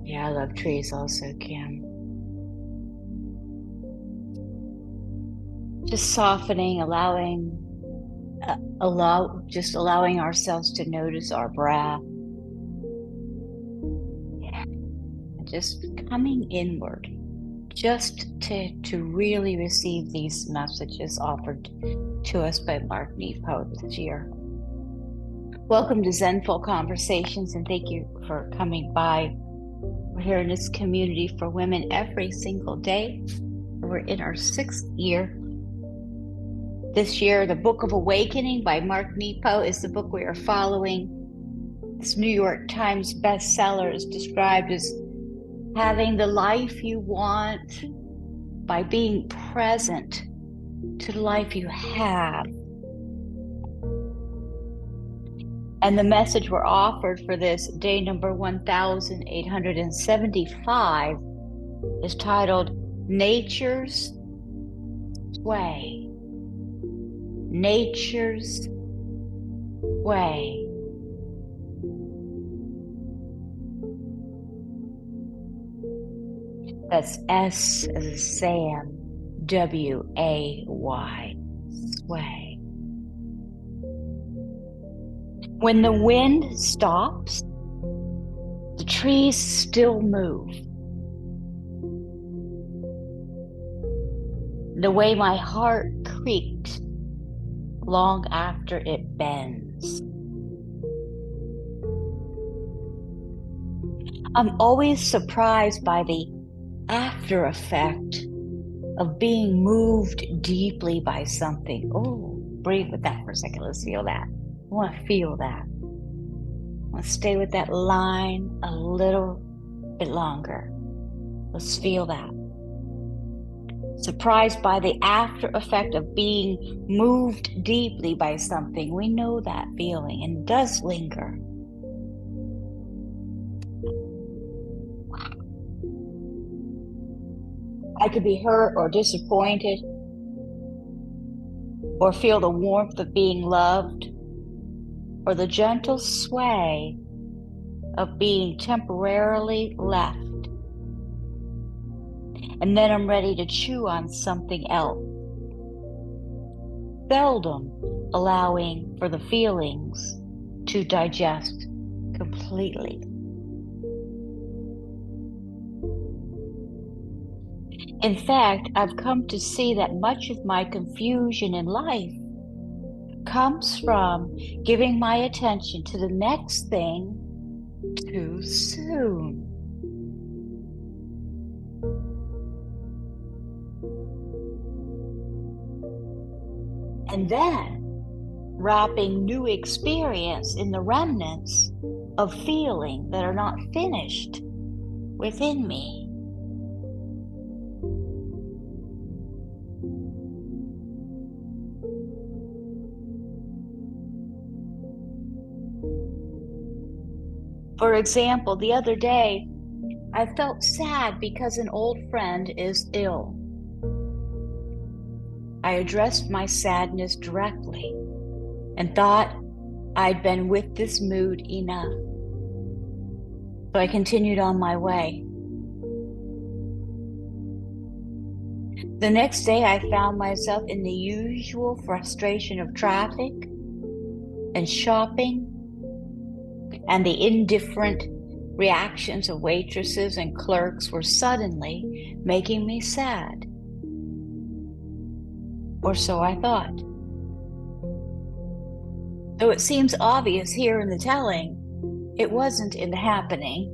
Yeah, I love trees also, Kim. Just softening, allowing ourselves to notice our breath, and just coming inward, just to really receive these messages offered to us by Mark Nepo this year. Welcome to Zenful Conversations, and thank you for coming by. We're here in this community for women every single day. We're in our 6th year. This year, the Book of Awakening by Mark Nepo is the book we are following. This New York Times bestseller is described as having the life you want by being present to the life you have. And the message we're offered for this day number 1875 is titled Nature's Way. Nature's Way. That's S as in Sam, W-A-Y, sway. When the wind stops, the trees still move. The way my heart creaks long after it bends. I'm always surprised by the after effect of being moved deeply by something. Oh, breathe with that for a second. Let's feel that. I want to feel that. I want to stay with that line a little bit longer. Let's feel that. Surprised by the after effect of being moved deeply by something. We know that feeling and it does linger. I could be hurt or disappointed, or feel the warmth of being loved, or the gentle sway of being temporarily left. And then I'm ready to chew on something else, seldom allowing for the feelings to digest completely. In fact, I've come to see that much of my confusion in life comes from giving my attention to the next thing too soon. And then wrapping new experience in the remnants of feeling that are not finished within me. For example, the other day, I felt sad because an old friend is ill. I addressed my sadness directly and thought I'd been with this mood enough. So I continued on my way. The next day, I found myself in the usual frustration of traffic and shopping and the indifferent reactions of waitresses and clerks were suddenly making me sad. Or so I thought. Though it seems obvious here in the telling, it wasn't in the happening.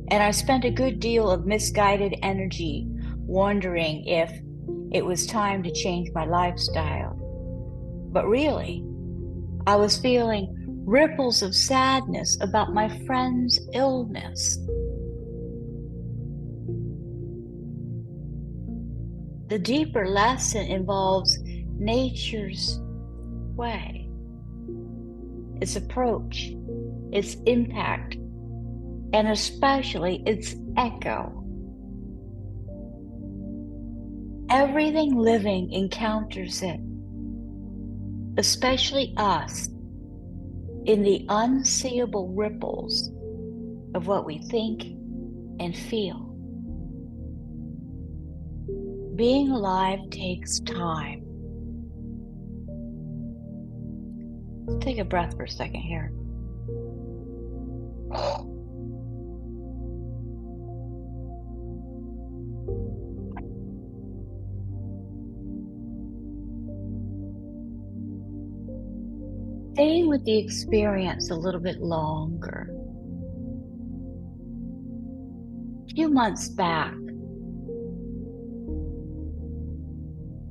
And I spent a good deal of misguided energy wondering if it was time to change my lifestyle. But really, I was feeling ripples of sadness about my friend's illness. The deeper lesson involves nature's way, its approach, its impact, and especially its echo. Everything living encounters it, especially us, in the unseeable ripples of what we think and feel. Being alive takes time. Let's take a breath for a second here. Staying with the experience a little bit longer. A few months back,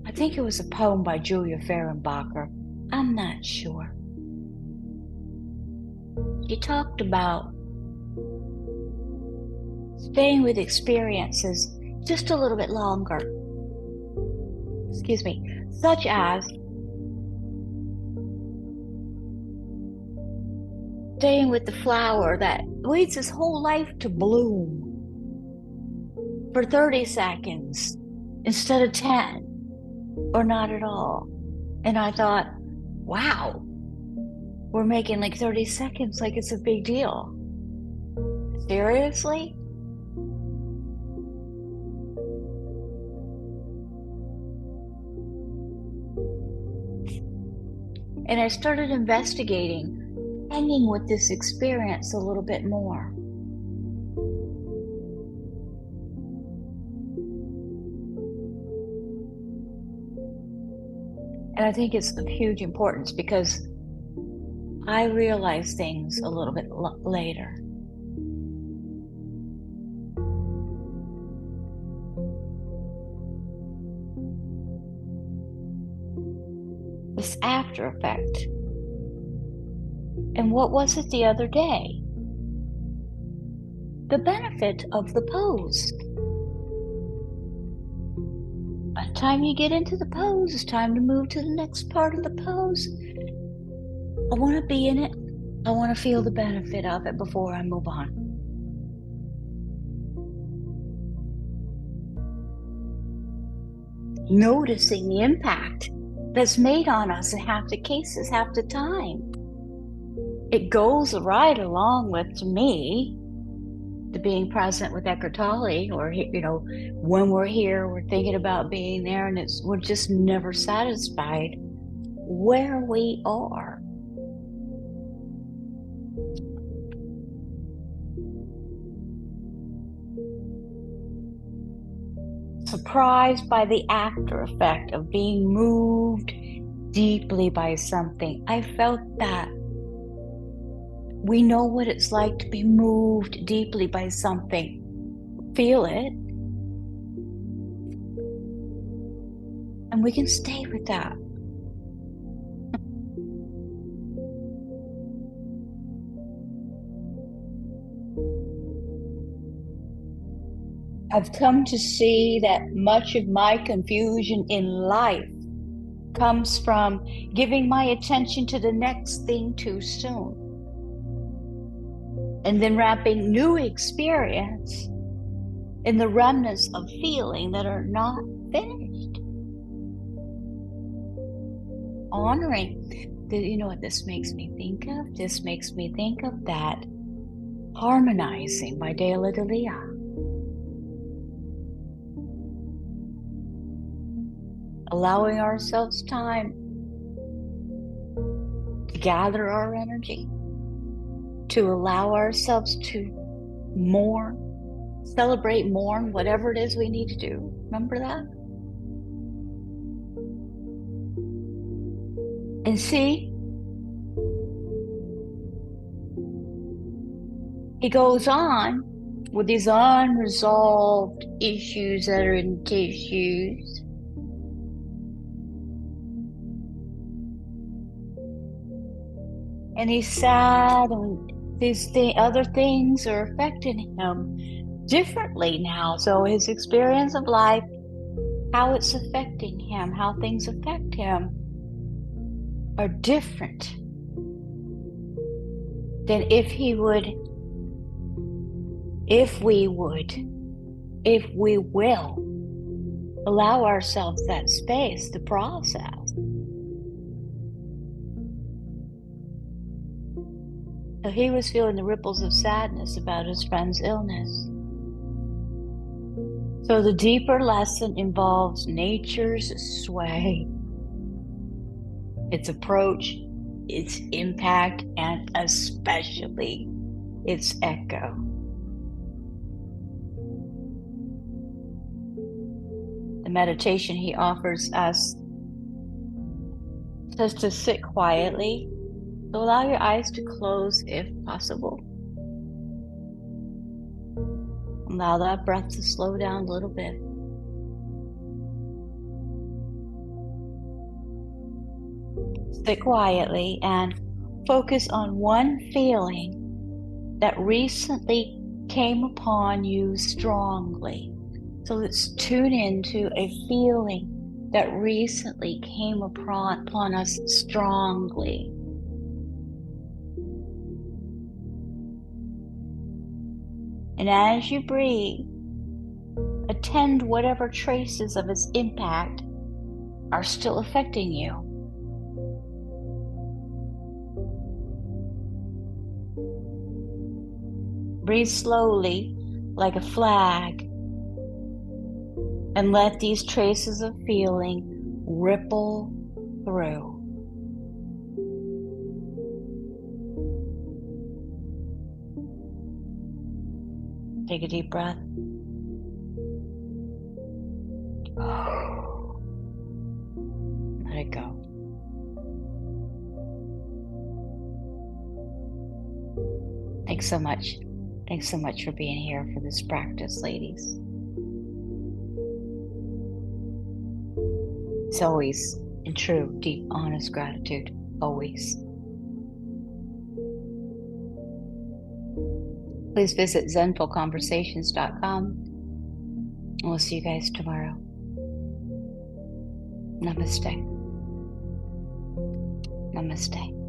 I think it was a poem by Julia Fehrenbacher. I'm not sure. She talked about staying with experiences just a little bit longer. Excuse me, such as staying with the flower that waits its whole life to bloom for 30 seconds instead of 10 or not at all. And I thought, wow, we're making like 30 seconds like it's a big deal. Seriously? And I started investigating, hanging with this experience a little bit more. And I think it's of huge importance because I realize things a little bit later. This after effect. And what was it the other day? The benefit of the pose. By the time you get into the pose, it's time to move to the next part of the pose. I want to be in it. I want to feel the benefit of it before I move on. Noticing the impact that's made on us in half the cases, half the time. It goes right along with, to me, the being present with Eckhart Tolle, or, when we're here, we're thinking about being there, and we're just never satisfied where we are. Surprised by the after effect of being moved deeply by something. I felt that. We know what it's like to be moved deeply by something. Feel it. And we can stay with that. I've come to see that much of my confusion in life comes from giving my attention to the next thing too soon. And then wrapping new experience in the remnants of feeling that are not finished. Honoring that, you know what this makes me think of? This makes me think of that Harmonizing by Dale Delia. Allowing ourselves time to gather our energy, to allow ourselves to mourn, celebrate, mourn, whatever it is we need to do. Remember that? And see, he goes on with these unresolved issues that are in tissues. And he's sad, and other things are affecting him differently now. So his experience of life, how it's affecting him, how things affect him are different than if we will allow ourselves that space to process. So he was feeling the ripples of sadness about his friend's illness. So the deeper lesson involves nature's sway, its approach, its impact, and especially its echo. The meditation he offers us says to sit quietly, so allow your eyes to close if possible. Allow that breath to slow down a little bit. Sit quietly and focus on one feeling that recently came upon you strongly. So let's tune into a feeling that recently came upon us strongly. And as you breathe, attend whatever traces of its impact are still affecting you. Breathe slowly, like a flag, and let these traces of feeling ripple through. Take a deep breath. Let it go. Thanks so much. Thanks so much for being here for this practice, ladies. It's always in true, deep, honest gratitude. Always. Please visit zenfulconversations.com, and we'll see you guys tomorrow. Namaste. Namaste.